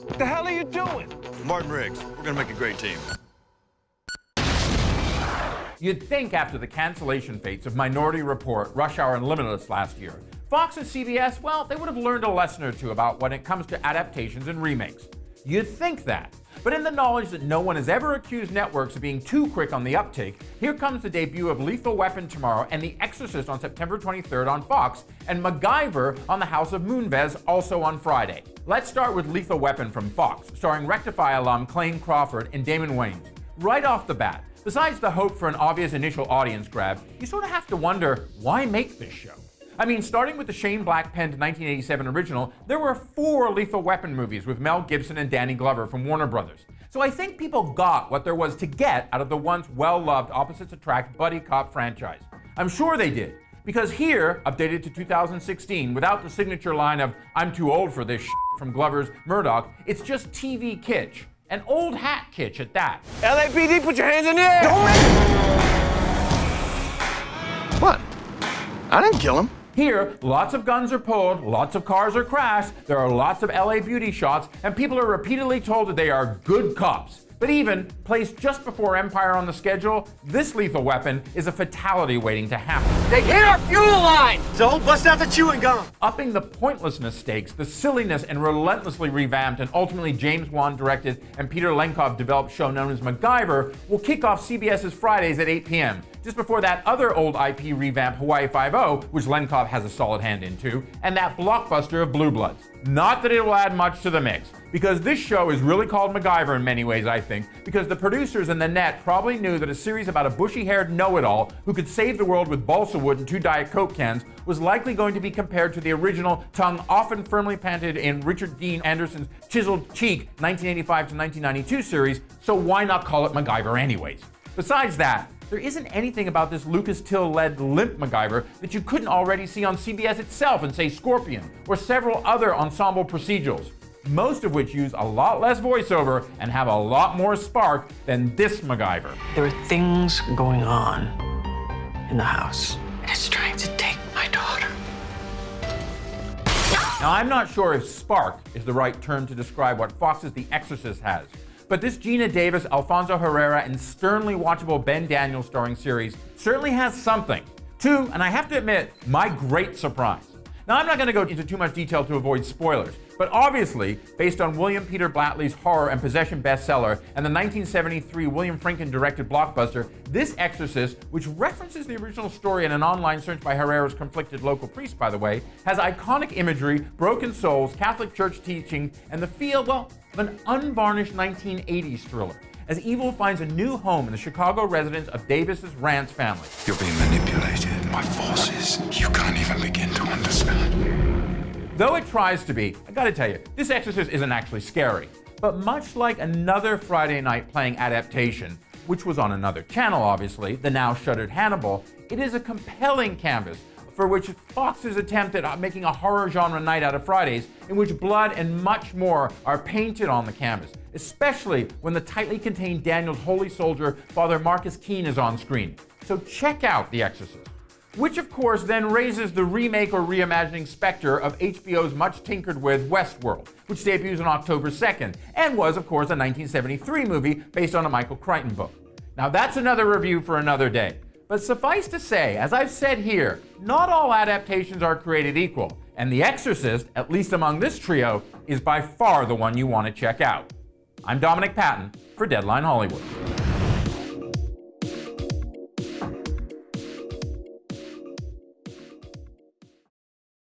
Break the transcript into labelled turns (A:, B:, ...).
A: What the hell are you doing?
B: Martin Riggs, we're gonna make a great team.
C: You'd think after the cancellation fates of Minority Report, Rush Hour, and Limitless last year, Fox and CBS, well, they would have learned a lesson or two about when it comes to adaptations and remakes. You'd think that. But in the knowledge that no one has ever accused networks of being too quick on the uptake, here comes the debut of Lethal Weapon tomorrow and The Exorcist on September 23rd on Fox, and MacGyver on the House of Moonves also on Friday. Let's start with Lethal Weapon from Fox, starring Rectify alum Clayne Crawford and Damon Wayans. Right off the bat, besides the hope for an obvious initial audience grab, you sort of have to wonder, why make this show? I mean, starting with the Shane Black-penned 1987 original, there were 4 Lethal Weapon movies with Mel Gibson and Danny Glover from Warner Brothers. So I think people got what there was to get out of the once well-loved Opposites Attract buddy cop franchise. I'm sure they did, because here, updated to 2016, without the signature line of "I'm too old for this shit" from Glover's Murdoch, it's just TV kitsch. An old hat kitsch at that.
A: LAPD, put your hands in the air! Don't
D: What? I didn't kill him.
C: Here, lots of guns are pulled, lots of cars are crashed, there are lots of LA beauty shots, and people are repeatedly told that they are good cops. But even, placed just before Empire on the schedule, this Lethal Weapon is a fatality waiting to happen.
A: They hit our fuel line! So bust out the chewing gum!
C: Upping the pointlessness stakes, the silliness and relentlessly revamped and ultimately James Wan directed and Peter Lenkov developed show known as MacGyver will kick off CBS's Fridays at 8 p.m. Just before that other old IP revamp Hawaii Five-0, which Lenkov has a solid hand in too, and that blockbuster of Blue Bloods. Not that it will add much to the mix, because this show is really called MacGyver in many ways, I think, because the producers and the net probably knew that a series about a bushy-haired know-it-all who could save the world with balsa wood and 2 Diet Coke cans was likely going to be compared to the original, tongue often firmly planted in Richard Dean Anderson's chiseled cheek 1985 to 1992 series, so why not call it MacGyver anyways? Besides that, there isn't anything about this Lucas Till-led limp MacGyver that you couldn't already see on CBS itself in, say, Scorpion, or several other ensemble procedurals, most of which use a lot less voiceover and have a lot more spark than this MacGyver.
E: There are things going on in the house, and it's trying to take my daughter.
C: Now, I'm not sure if spark is the right term to describe what Fox's The Exorcist has, but this Geena Davis, Alfonso Herrera, and sternly watchable Ben Daniels starring series certainly has something. To, and I have to admit, my great surprise. Now, I'm not going to go into too much detail to avoid spoilers, but obviously, based on William Peter Blattley's horror and possession bestseller and the 1973 William Friedkin-directed blockbuster, this Exorcist, which references the original story in an online search by Herrera's conflicted local priest, by the way, has iconic imagery, broken souls, Catholic Church teaching, and the feel, well, of an unvarnished 1980s thriller, as evil finds a new home in the Chicago residence of Davis's Rance family.
F: You're being manipulated by forces you can't even begin to understand.
C: Though it tries to be, I gotta tell you, this Exorcist isn't actually scary. But much like another Friday night playing Adaptation, which was on another channel obviously, the now shuttered Hannibal, it is a compelling canvas for which Fox's attempt at making a horror genre night out of Fridays, in which blood and much more are painted on the canvas, especially when the tightly contained Daniel's holy soldier, Father Marcus Keene, is on screen. So check out The Exorcist. Which of course then raises the remake or reimagining specter of HBO's much tinkered with Westworld, which debuts on October 2nd, and was of course a 1973 movie based on a Michael Crichton book. Now that's another review for another day. But suffice to say, as I've said here, not all adaptations are created equal, and The Exorcist, at least among this trio, is by far the one you want to check out. I'm Dominic Patton for Deadline Hollywood.